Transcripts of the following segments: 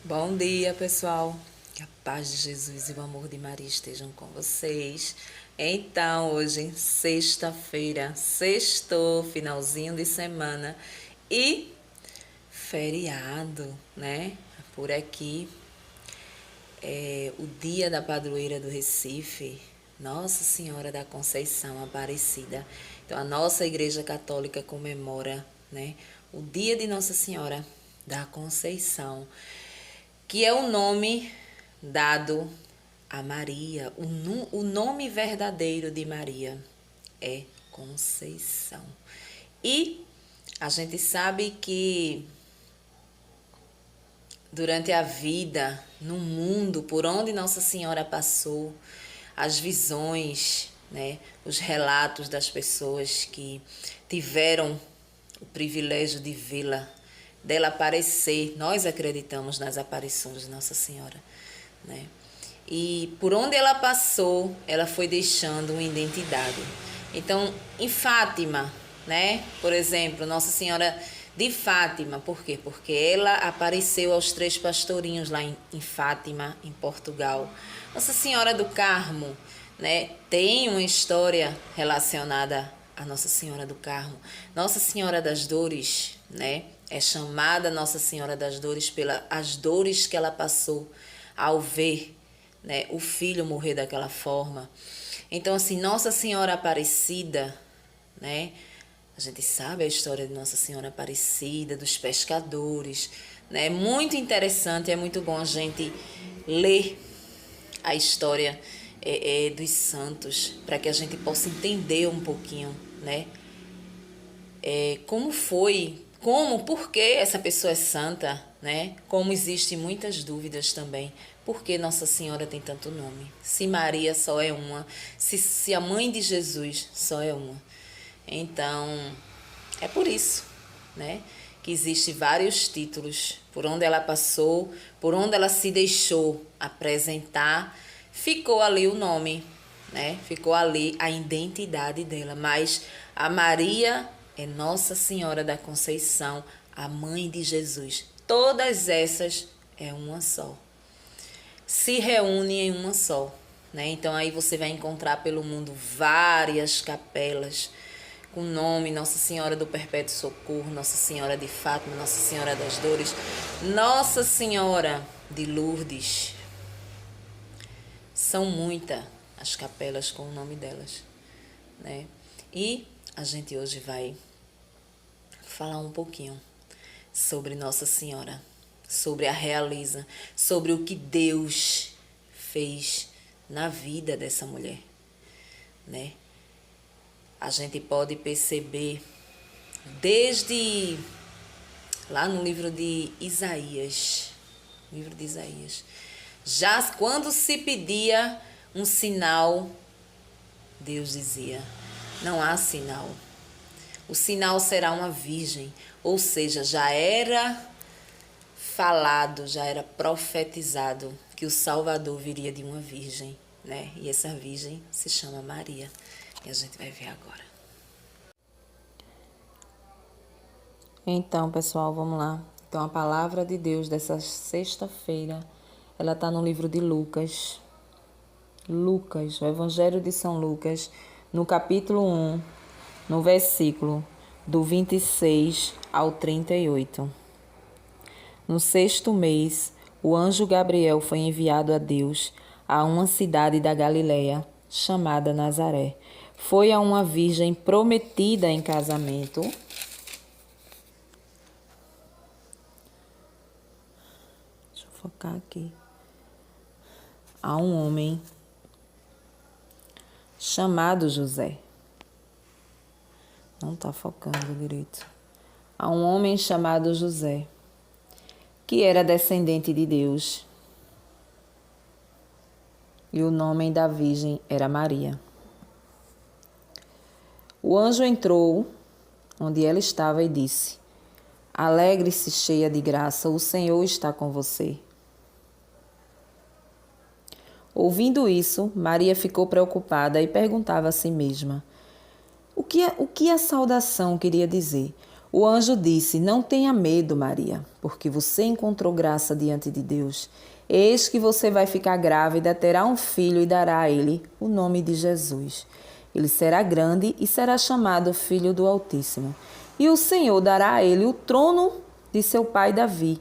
Bom dia, pessoal. Que a paz de Jesus e o amor de Maria estejam com vocês. Então, hoje, sexta-feira, sextou, finalzinho de semana e feriado, né? Por aqui é o dia da padroeira do Recife, Nossa Senhora da Conceição Aparecida. Então, a nossa Igreja Católica comemora, né, o dia de Nossa Senhora da Conceição, que é o nome dado a Maria. O nome verdadeiro de Maria é Conceição. E a gente sabe que durante a vida, no mundo, por onde Nossa Senhora passou, as visões, né, os relatos das pessoas que tiveram o privilégio de vê-la, dela aparecer. Nós acreditamos nas aparições de Nossa Senhora, né? E por onde ela passou, ela foi deixando uma identidade. Então, em Fátima, né? Por exemplo, Nossa Senhora de Fátima, por quê? Porque ela apareceu aos 3 pastorinhos lá em Fátima, em Portugal. Nossa Senhora do Carmo, né? Tem uma história relacionada a Nossa Senhora do Carmo. Nossa Senhora das Dores, né? É chamada Nossa Senhora das Dores pelas dores que ela passou ao ver, né, o filho morrer daquela forma. Então, assim, Nossa Senhora Aparecida, né? A gente sabe a história de Nossa Senhora Aparecida, dos pescadores, né? É muito interessante, é muito bom a gente ler a história dos santos, para que a gente possa entender um pouquinho, né? Como foi, por que essa pessoa é santa, né? Como existem muitas dúvidas também. Por que Nossa Senhora tem tanto nome? Se Maria só é uma, se a mãe de Jesus só é uma. Então, é por isso, né? Que existe vários títulos. Por onde ela passou, por onde ela se deixou apresentar, ficou ali o nome, né? Ficou ali a identidade dela. Mas a Maria é Nossa Senhora da Conceição, a mãe de Jesus. Todas essas é uma só. Se reúnem em uma só, né? Então aí você vai encontrar pelo mundo várias capelas com o nome Nossa Senhora do Perpétuo Socorro, Nossa Senhora de Fátima, Nossa Senhora das Dores, Nossa Senhora de Lourdes. São muitas as capelas com o nome delas, né? E a gente hoje vai falar um pouquinho sobre Nossa Senhora, sobre a realeza, sobre o que Deus fez na vida dessa mulher, né? A gente pode perceber desde lá no livro de Isaías, já quando se pedia um sinal, Deus dizia: não há sinal. O sinal será uma virgem, ou seja, já era falado, já era profetizado que o Salvador viria de uma virgem, né? E essa virgem se chama Maria. E a gente vai ver agora. Então, pessoal, vamos lá. Então, a palavra de Deus dessa sexta-feira, ela está no livro de Lucas. Lucas, o Evangelho de São Lucas, no capítulo 1, no versículo do 26 ao 38. No 6º mês, o anjo Gabriel foi enviado a Deus a uma cidade da Galiléia, chamada Nazaré. Foi a uma virgem prometida em casamento. Deixa eu focar aqui. A um homem chamado José. Não está focando direito. A um homem chamado José, que era descendente de Deus. E o nome da virgem era Maria. O anjo entrou onde ela estava e disse: Alegre-se, cheia de graça, o Senhor está com você. Ouvindo isso, Maria ficou preocupada e perguntava a si mesma: o que a saudação queria dizer? O anjo disse: Não tenha medo, Maria, porque você encontrou graça diante de Deus. Eis que você vai ficar grávida, terá um filho e dará a ele o nome de Jesus. Ele será grande e será chamado Filho do Altíssimo. E o Senhor dará a ele o trono de seu pai Davi.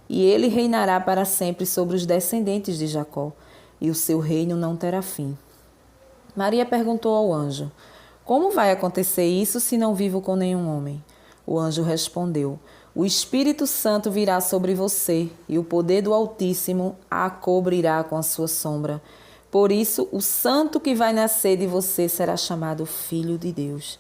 E ele reinará para sempre sobre os descendentes de Jacó, e o seu reino não terá fim. Maria perguntou ao anjo: Como vai acontecer isso se não vivo com nenhum homem? O anjo respondeu: O Espírito Santo virá sobre você, e o poder do Altíssimo a cobrirá com a sua sombra. Por isso, o santo que vai nascer de você será chamado Filho de Deus.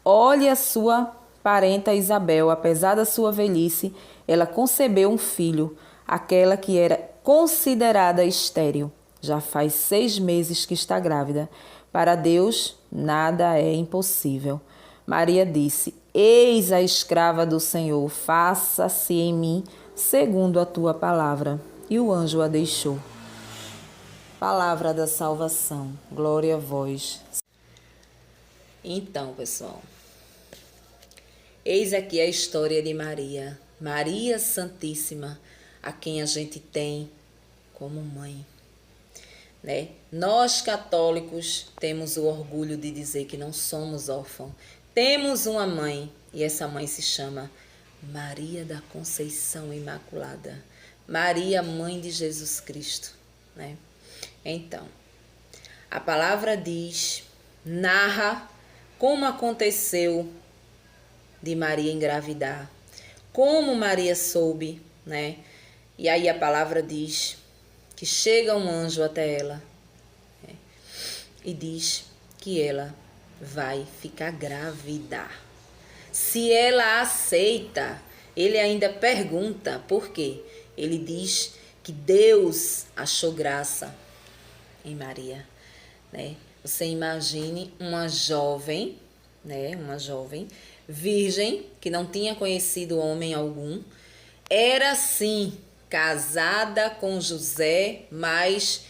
Olhe a sua parenta Isabel, apesar da sua velhice, ela concebeu um filho, aquela que era considerada estéril. Já faz 6 meses que está grávida. Para Deus, nada é impossível. Maria disse: Eis a escrava do Senhor, faça-se em mim segundo a tua palavra. E o anjo a deixou. Palavra da salvação. Glória a vós. Então, pessoal, eis aqui a história de Maria, Maria Santíssima, a quem a gente tem como mãe, né? Nós católicos temos o orgulho de dizer que não somos órfãos. Temos uma mãe e essa mãe se chama Maria da Conceição Imaculada, Maria, mãe de Jesus Cristo, né? Então, a palavra diz, narra como aconteceu de Maria engravidar, como Maria soube, né? E aí a palavra diz que chega um anjo até ela, né? E diz que ela vai ficar grávida. Se ela aceita, ele ainda pergunta por quê. Ele diz que Deus achou graça em Maria, né? Você imagine uma jovem, né? Uma jovem virgem que não tinha conhecido homem algum, era sim casada com José, mas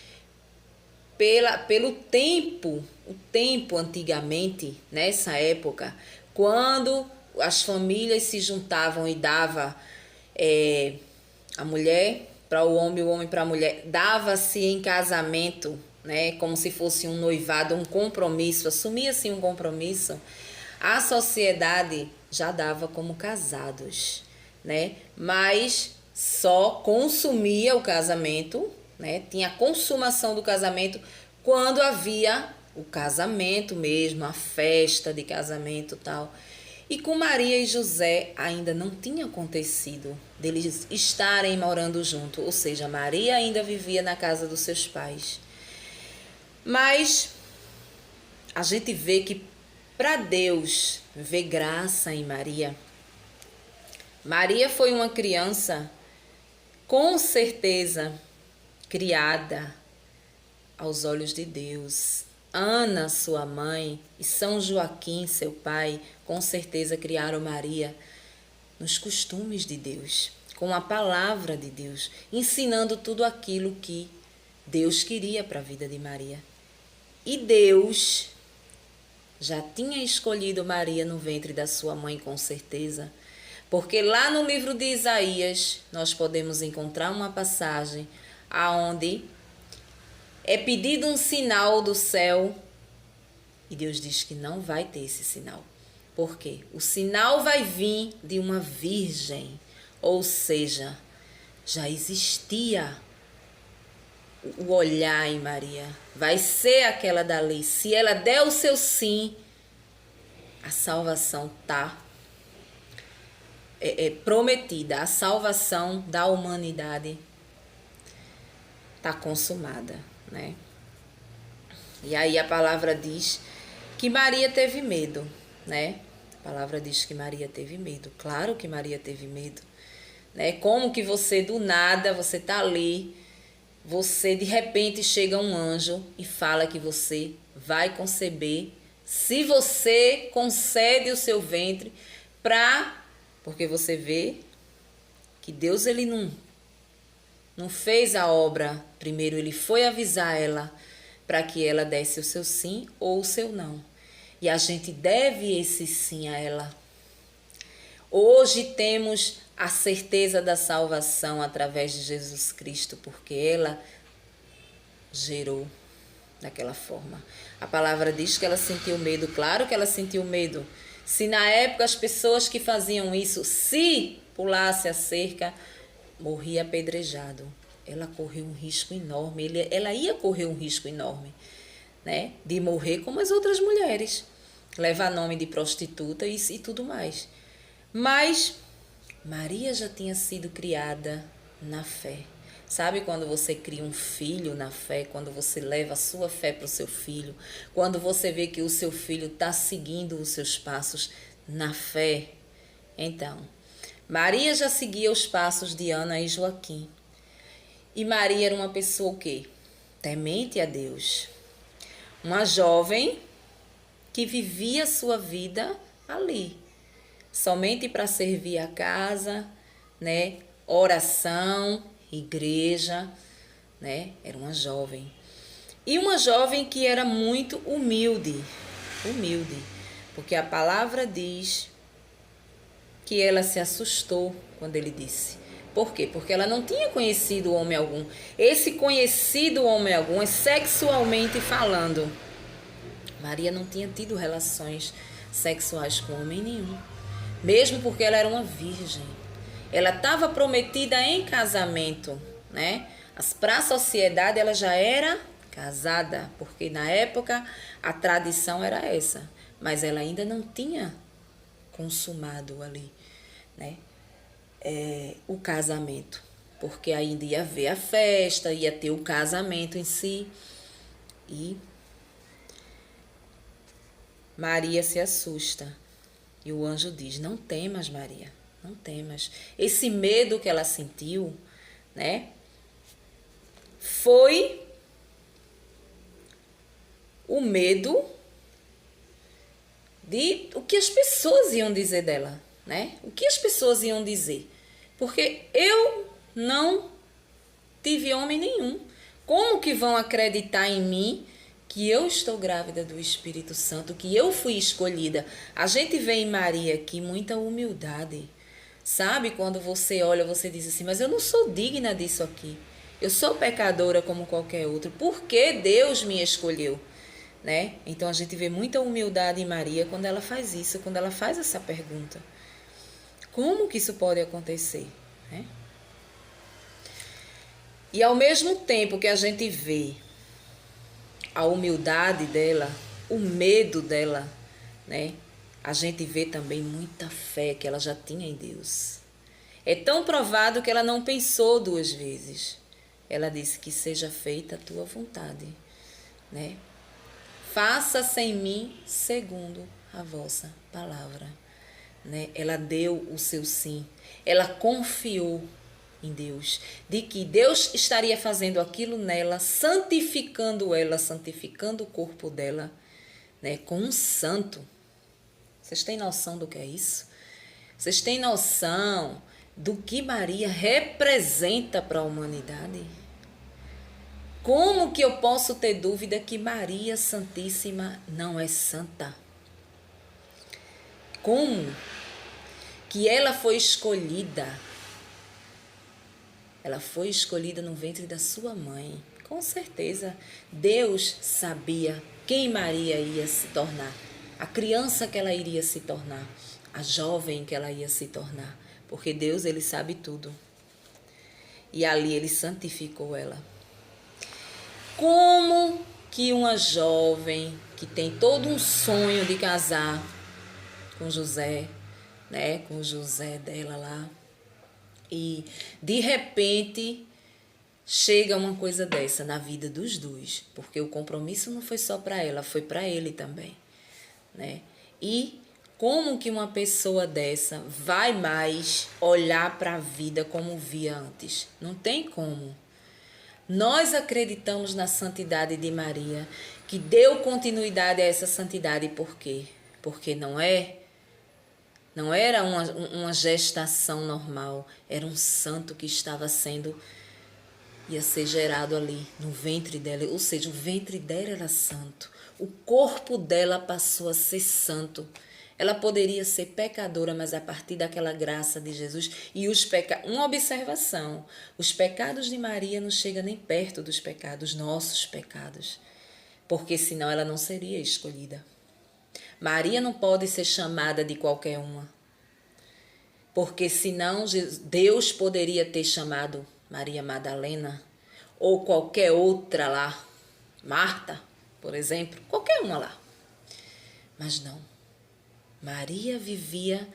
pelo tempo, o tempo antigamente, nessa época, quando as famílias se juntavam e dava a mulher para o homem para a mulher, dava-se em casamento, né, como se fosse um noivado, um compromisso, assumia-se um compromisso, a sociedade já dava como casados, né, mas só consumia o casamento, né, tinha a consumação do casamento quando havia o casamento mesmo, a festa de casamento e tal. E com Maria e José ainda não tinha acontecido deles estarem morando junto, ou seja, Maria ainda vivia na casa dos seus pais. Mas a gente vê que para Deus ver graça em Maria, Maria foi uma criança com certeza criada aos olhos de Deus. Ana, sua mãe, e São Joaquim, seu pai, com certeza criaram Maria nos costumes de Deus, com a palavra de Deus, ensinando tudo aquilo que Deus queria para a vida de Maria. E Deus já tinha escolhido Maria no ventre da sua mãe, com certeza, porque lá no livro de Isaías nós podemos encontrar uma passagem aonde é pedido um sinal do céu e Deus diz que não vai ter esse sinal. Por quê? O sinal vai vir de uma virgem, ou seja, já existia o olhar em Maria. Vai ser aquela dali. Se ela der o seu sim, a salvação está prometida. A salvação da humanidade está consumada, né? E aí a palavra diz que Maria teve medo, né? A palavra diz que Maria teve medo. Claro que Maria teve medo, né? Como que você do nada, você tá ali, você de repente chega um anjo e fala que você vai conceber, se você concede o seu ventre porque você vê que Deus ele não fez a obra primeiro, ele foi avisar ela para que ela desse o seu sim ou o seu não. E a gente deve esse sim a ela. Hoje temos a certeza da salvação através de Jesus Cristo, porque ela gerou daquela forma. A palavra diz que ela sentiu medo. Claro que ela sentiu medo. Se na época as pessoas que faziam isso, se pulasse a cerca, morria apedrejado. Ela correu um risco enorme. Ela ia correr um risco enorme, né? De morrer como as outras mulheres. Levar nome de prostituta e tudo mais. Mas Maria já tinha sido criada na fé. Sabe quando você cria um filho na fé, quando você leva a sua fé para o seu filho, quando você vê que o seu filho está seguindo os seus passos na fé? Então, Maria já seguia os passos de Ana e Joaquim. E Maria era uma pessoa o quê? Temente a Deus. Uma jovem que vivia a sua vida ali, somente para servir a casa, né? Oração, igreja, né? Era uma jovem. E uma jovem que era muito humilde, porque a palavra diz que ela se assustou quando ele disse. Por quê? Porque ela não tinha conhecido homem algum. Esse conhecido homem algum é sexualmente falando. Maria não tinha tido relações sexuais com homem nenhum. Mesmo porque ela era uma virgem. Ela estava prometida em casamento, né? Para a sociedade ela já era casada, porque na época a tradição era essa. Mas ela ainda não tinha consumado ali, né? O casamento. Porque ainda ia haver a festa, ia ter o casamento em si. E Maria se assusta. E o anjo diz: não temas, Maria, não temas. Esse medo que ela sentiu, né, foi o medo de o que as pessoas iam dizer dela, né? O que as pessoas iam dizer? Porque eu não tive homem nenhum. Como que vão acreditar em mim que eu estou grávida do Espírito Santo, que eu fui escolhida? A gente vê em Maria aqui muita humildade. Sabe, quando você olha, você diz assim: mas eu não sou digna disso aqui. Eu sou pecadora como qualquer outro. Por que Deus me escolheu? Né? Então a gente vê muita humildade em Maria quando ela faz isso, quando ela faz essa pergunta. Como que isso pode acontecer? Né? E ao mesmo tempo que a gente vê a humildade dela, o medo dela, né? A gente vê também muita fé que ela já tinha em Deus. É tão provado que ela não pensou duas vezes. Ela disse: que seja feita a tua vontade, né? Faça-se em mim segundo a vossa palavra, né? Ela deu o seu sim. Ela confiou em Deus, de que Deus estaria fazendo aquilo nela, santificando ela, santificando o corpo dela, né? Com um santo. Vocês têm noção do que é isso? Vocês têm noção do que Maria representa para a humanidade? Como que eu posso ter dúvida que Maria Santíssima não é santa? Como que ela foi escolhida? Ela foi escolhida no ventre da sua mãe. Com certeza, Deus sabia quem Maria ia se tornar, a criança que ela iria se tornar, a jovem que ela ia se tornar, porque Deus, ele sabe tudo. E ali ele santificou ela. Como que uma jovem que tem todo um sonho de casar com José, né, com o José dela lá, e de repente chega uma coisa dessa na vida dos dois, porque o compromisso não foi só para ela, foi para ele também, né? E como que uma pessoa dessa vai mais olhar para a vida como via antes? Não tem como. Nós acreditamos na santidade de Maria, que deu continuidade a essa santidade. Por quê? Porque não era uma gestação normal, era um santo que ia ser gerado ali no ventre dela, ou seja, o ventre dela era santo, o corpo dela passou a ser santo. Ela poderia ser pecadora, mas a partir daquela graça de Jesus e uma observação, os pecados de Maria não chegam nem perto dos pecados, nossos pecados, porque senão ela não seria escolhida. Maria não pode ser chamada de qualquer uma, porque senão Deus poderia ter chamado Maria Madalena ou qualquer outra lá, Marta, por exemplo, qualquer uma lá. Mas não. Maria vivia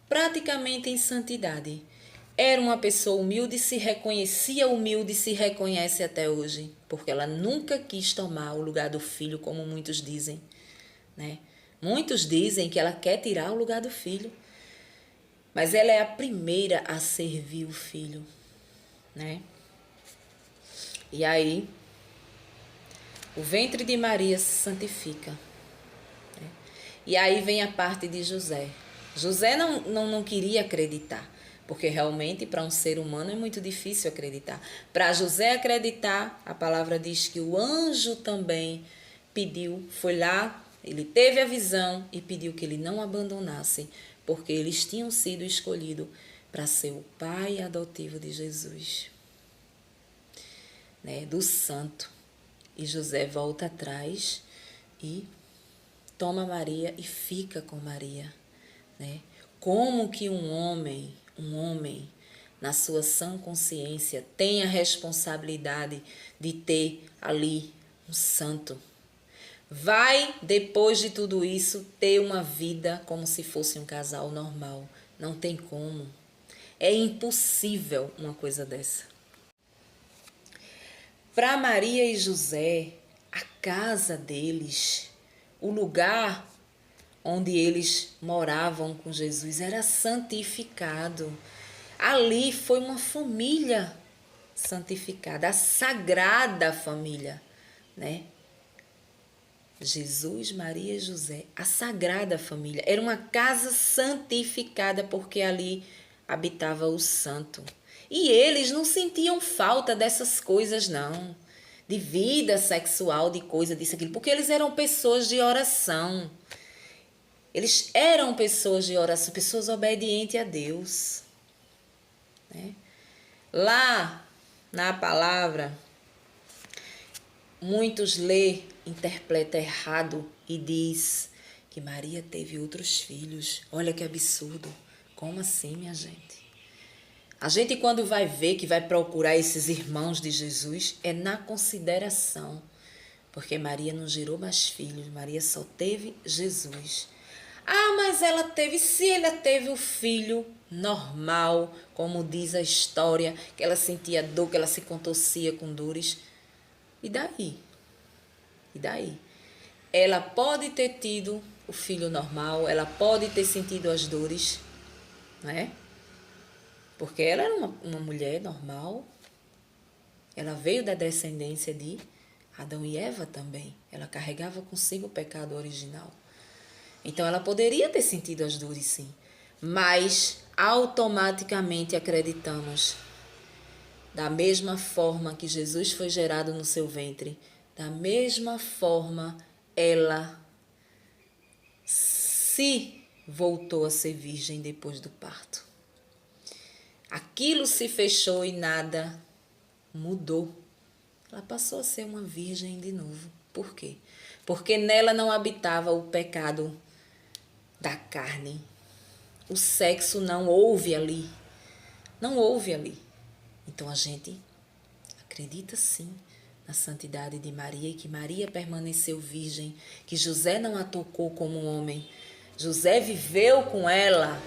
praticamente em santidade. Era uma pessoa humilde, se reconhecia humilde e se reconhece até hoje, porque ela nunca quis tomar o lugar do filho, como muitos dizem, né? Muitos dizem que ela quer tirar o lugar do filho, mas ela é a primeira a servir o filho, né? E aí, o ventre de Maria se santifica. Né? E aí vem a parte de José. José não queria acreditar, porque realmente para um ser humano é muito difícil acreditar. Para José acreditar, a palavra diz que o anjo também pediu, foi lá, ele teve a visão e pediu que ele não abandonasse, porque eles tinham sido escolhidos para ser o pai adotivo de Jesus, né, do santo. E José volta atrás e toma Maria e fica com Maria, né? Como que um homem, na sua sã consciência, tem a responsabilidade de ter ali um santo? Vai, depois de tudo isso, ter uma vida como se fosse um casal normal. Não tem como. É impossível uma coisa dessa. Para Maria e José, a casa deles, o lugar onde eles moravam com Jesus era santificado. Ali foi uma família santificada, a sagrada família, né? Jesus, Maria e José, a sagrada família. Era uma casa santificada porque ali habitava o santo. E eles não sentiam falta dessas coisas, não. De vida sexual, de coisa, disso, aquilo. Porque eles eram pessoas de oração. Eles eram pessoas de oração, pessoas obedientes a Deus. Né? Lá na palavra, muitos interpretam errado e diz que Maria teve outros filhos. Olha que absurdo. Como assim, minha gente? A gente, quando vai ver, que vai procurar esses irmãos de Jesus, é na consideração. Porque Maria não gerou mais filhos, Maria só teve Jesus. Ah, mas ela teve, se ela teve o filho normal, como diz a história, que ela sentia dor, que ela se contorcia com dores. E daí? E daí? Ela pode ter tido o filho normal, ela pode ter sentido as dores, né? Porque ela era uma mulher normal. Ela veio da descendência de Adão e Eva também. Ela carregava consigo o pecado original. Então ela poderia ter sentido as dores, sim. Mas automaticamente acreditamos. Da mesma forma que Jesus foi gerado no seu ventre, da mesma forma ela se voltou a ser virgem depois do parto. Aquilo se fechou e nada mudou. Ela passou a ser uma virgem de novo. Por quê? Porque nela não habitava o pecado da carne. O sexo não houve ali. Não houve ali. Então a gente acredita sim na santidade de Maria e que Maria permaneceu virgem, que José não a tocou como um homem. José viveu com ela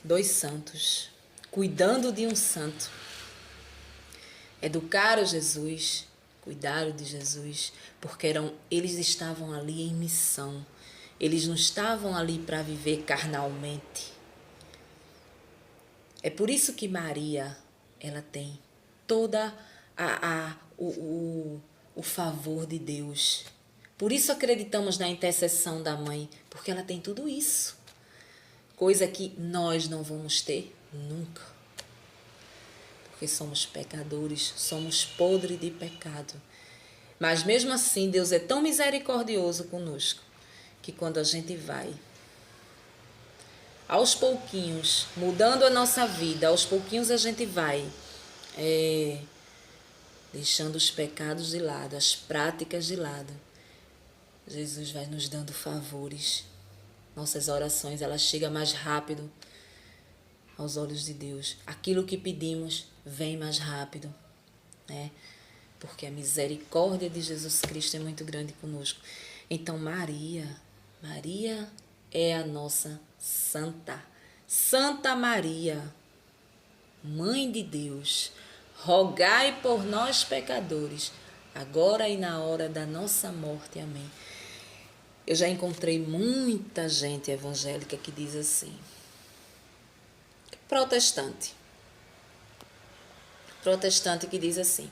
2 santos, cuidando de um santo. Educaram Jesus, cuidaram de Jesus, porque eles estavam ali em missão. Eles não estavam ali para viver carnalmente. É por isso que Maria, ela tem toda o favor de Deus. Por isso acreditamos na intercessão da mãe, porque ela tem tudo isso. Coisa que nós não vamos ter nunca. Porque somos pecadores, somos podres de pecado. Mas mesmo assim, Deus é tão misericordioso conosco, que quando a gente vai, aos pouquinhos, mudando a nossa vida, aos pouquinhos a gente vai deixando os pecados de lado, as práticas de lado, Jesus vai nos dando favores. Nossas orações, elas chegam mais rápido aos olhos de Deus. Aquilo que pedimos vem mais rápido, né? Porque a misericórdia de Jesus Cristo é muito grande conosco. Então Maria é a nossa santa. Santa Maria, Mãe de Deus, rogai por nós pecadores, agora e na hora da nossa morte. Amém. Eu já encontrei muita gente evangélica que diz assim, protestante que diz assim,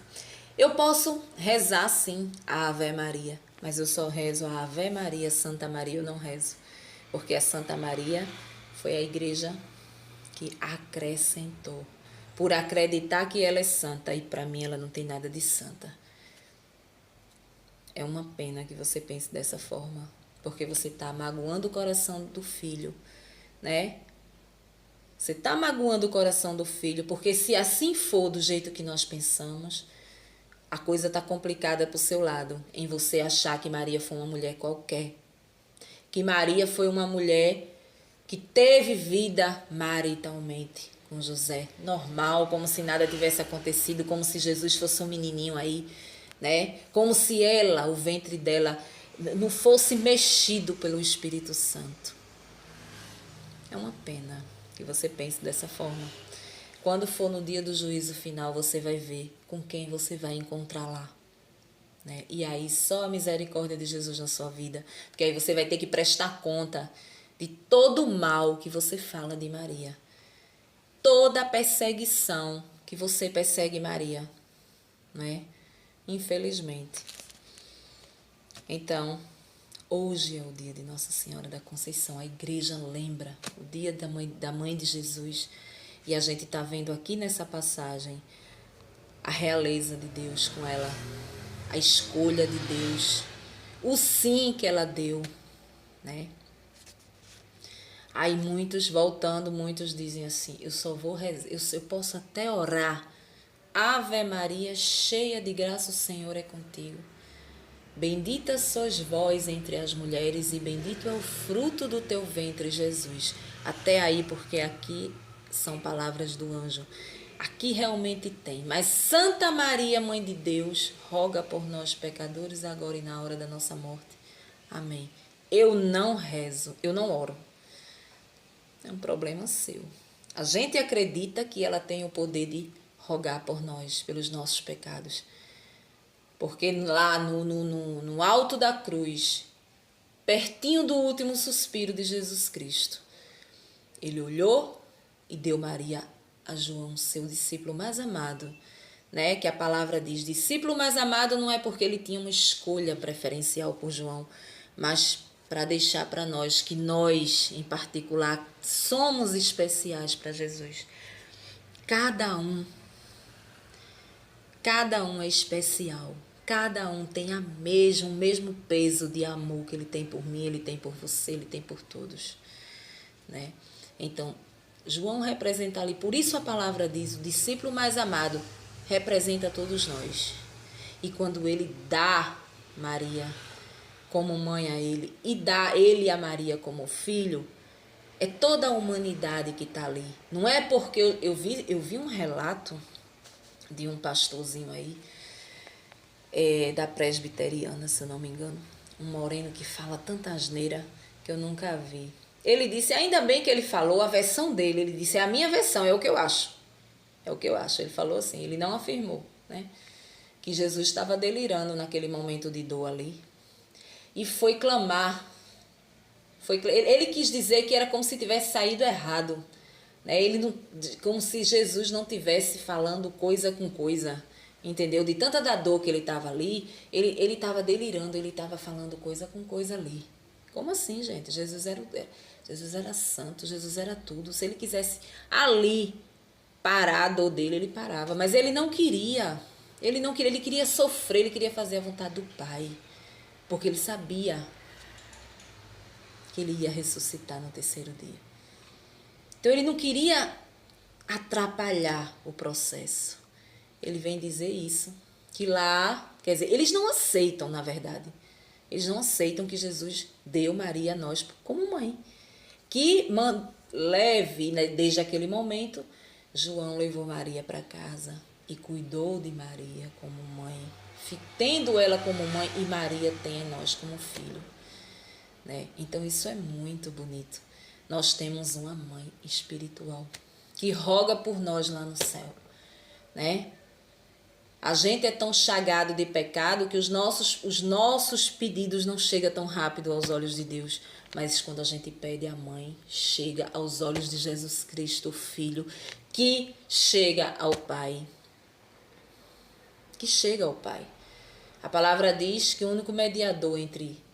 eu posso rezar sim a Ave Maria, mas eu só rezo a Ave Maria, Santa Maria eu não rezo, porque a Santa Maria foi a igreja que acrescentou, por acreditar que ela é santa, e para mim ela não tem nada de santa. É uma pena que você pense dessa forma, porque você está magoando o coração do filho, né? Você está magoando o coração do filho, porque se assim for do jeito que nós pensamos, a coisa está complicada para o seu lado, em você achar que Maria foi uma mulher qualquer. Que Maria foi uma mulher que teve vida maritalmente com José, normal, como se nada tivesse acontecido, como se Jesus fosse um menininho aí, né? Como se ela, o ventre dela, não fosse mexido pelo Espírito Santo. É uma pena que você pense dessa forma. Quando for no dia do juízo final, você vai ver com quem você vai encontrar lá, né? E aí só a misericórdia de Jesus na sua vida, porque aí você vai ter que prestar conta de todo o mal que você fala de Maria, toda a perseguição que você persegue Maria, né? Infelizmente. Então, hoje é o dia de Nossa Senhora da Conceição. A igreja lembra o dia da mãe de Jesus. E a gente está vendo aqui nessa passagem a realeza de Deus com ela, a escolha de Deus, o sim que ela deu, né? Aí muitos dizem assim, eu só vou rezar, eu posso até orar. Ave Maria, cheia de graça, o Senhor é contigo. Bendita sois vós entre as mulheres e bendito é o fruto do teu ventre, Jesus. Até aí, porque aqui são palavras do anjo. Aqui realmente tem. Mas Santa Maria, Mãe de Deus, roga por nós pecadores agora e na hora da nossa morte. Amém. Eu não rezo, eu não oro. É um problema seu. A gente acredita que ela tem o poder de rogar por nós, pelos nossos pecados. Porque lá no alto da cruz, pertinho do último suspiro de Jesus Cristo, ele olhou e deu Maria a João, seu discípulo mais amado, né? Que a palavra diz, discípulo mais amado não é porque ele tinha uma escolha preferencial por João, mas para deixar para nós que nós, em particular, somos especiais para Jesus. Cada um é especial. Cada um tem o mesmo peso de amor que ele tem por mim, ele tem por você, ele tem por todos, né? Então, João representa ali, por isso a palavra diz, o discípulo mais amado representa todos nós. E quando ele dá Maria como mãe a ele e dá ele a Maria como filho, é toda a humanidade que está ali. Não é porque eu vi um relato de um pastorzinho aí, da presbiteriana, se eu não me engano, um moreno que fala tanta asneira que eu nunca vi. Ele disse, ainda bem que ele falou a versão dele, ele disse, é a minha versão, é o que eu acho. É o que eu acho. Ele falou assim, ele não afirmou, né, que Jesus estava delirando naquele momento de dor ali. E foi clamar. Ele quis dizer que era como se tivesse saído errado, né? Como se Jesus não tivesse falando coisa com coisa, entendeu? De tanta da dor que ele estava ali, ele estava delirando, ele estava falando coisa com coisa ali. Como assim, gente? Jesus era santo, Jesus era tudo. Se ele quisesse ali parar a dor dele, ele parava. Mas ele não queria. Ele queria sofrer, ele queria fazer a vontade do Pai. Porque ele sabia que ele ia ressuscitar no terceiro dia. Então ele não queria atrapalhar o processo. Ele vem dizer isso, que lá, quer dizer, eles não aceitam, na verdade. Eles não aceitam que Jesus deu Maria a nós como mãe. Que leve, né, desde aquele momento, João levou Maria para casa e cuidou de Maria como mãe, tendo ela como mãe e Maria tem nós como filho. Né? Então isso é muito bonito. Nós temos uma mãe espiritual que roga por nós lá no céu. Né? A gente é tão chagado de pecado que os nossos pedidos não chegam tão rápido aos olhos de Deus. Mas quando a gente pede a mãe, chega aos olhos de Jesus Cristo, o Filho, que chega ao Pai. Que chega ao Pai. A palavra diz que o único mediador entre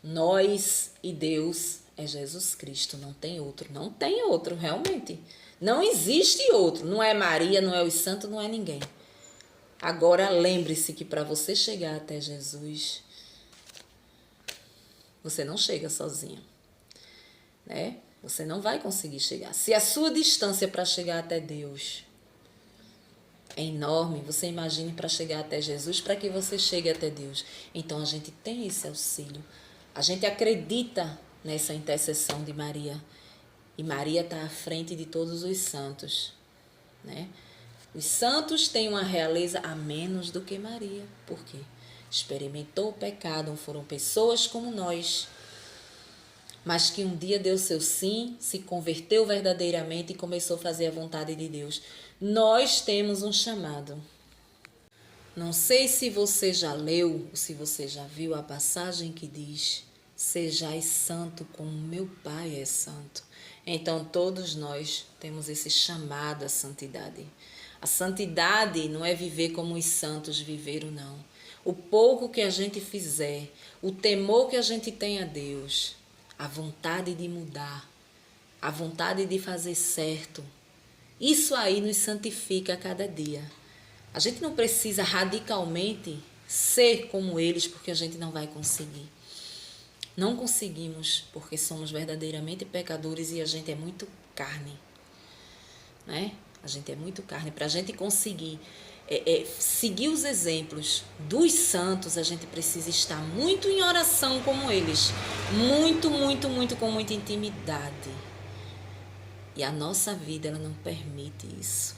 nós e Deus é Jesus Cristo. Não tem outro. Não tem outro, realmente. Não existe outro. Não é Maria, não é os santos, não é ninguém. Agora lembre-se que para você chegar até Jesus, você não chega sozinho, né? Você não vai conseguir chegar. Se a sua distância para chegar até Deus é enorme, você imagine para chegar até Jesus, para que você chegue até Deus. Então a gente tem esse auxílio. A gente acredita nessa intercessão de Maria. E Maria está à frente de todos os santos, né? Os santos têm uma realeza a menos do que Maria. Por quê? Experimentou o pecado, foram pessoas como nós, mas que um dia deu seu sim, se converteu verdadeiramente e começou a fazer a vontade de Deus. Nós temos um chamado. Não sei se você já leu, ou se você já viu a passagem que diz: sejais santo como meu Pai é santo. Então todos nós temos esse chamado à santidade. A santidade não é viver como os santos viveram, não. O pouco que a gente fizer, o temor que a gente tem a Deus, a vontade de mudar, a vontade de fazer certo, isso aí nos santifica a cada dia. A gente não precisa radicalmente ser como eles, porque a gente não vai conseguir. Não conseguimos, porque somos verdadeiramente pecadores e a gente é muito carne, né? A gente é muito carne. Para a gente conseguir seguir os exemplos dos santos, a gente precisa estar muito em oração como eles. Muito, muito, muito, com muita intimidade. E a nossa vida, ela não permite isso.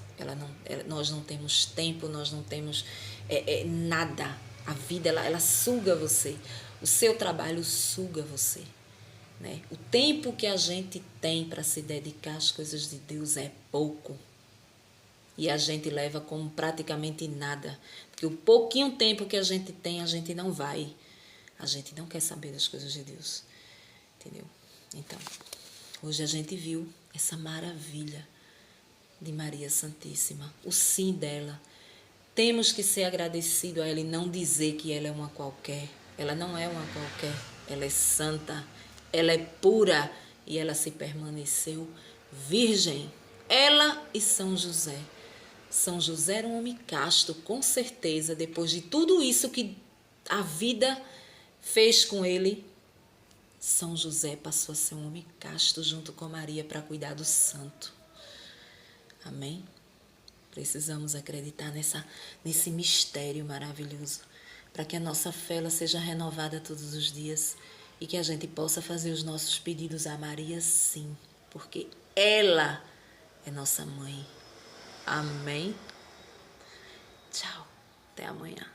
Nós não temos tempo, nós não temos nada. A vida, ela suga você. O seu trabalho suga você. Né? O tempo que a gente tem para se dedicar às coisas de Deus é pouco. E a gente leva como praticamente nada. Porque o pouquinho tempo que a gente tem, a gente não vai. A gente não quer saber das coisas de Deus. Entendeu? Então, hoje a gente viu essa maravilha de Maria Santíssima. O sim dela. Temos que ser agradecidos a ela e não dizer que ela é uma qualquer. Ela não é uma qualquer. Ela é santa. Ela é pura. E ela se permaneceu virgem. Ela e São José. São José era um homem casto, com certeza, depois de tudo isso que a vida fez com ele, São José passou a ser um homem casto junto com Maria para cuidar do santo. Amém? Precisamos acreditar nesse mistério maravilhoso, para que a nossa fé ela seja renovada todos os dias e que a gente possa fazer os nossos pedidos a Maria, sim, porque ela é nossa mãe. Amém? Tchau. Até amanhã.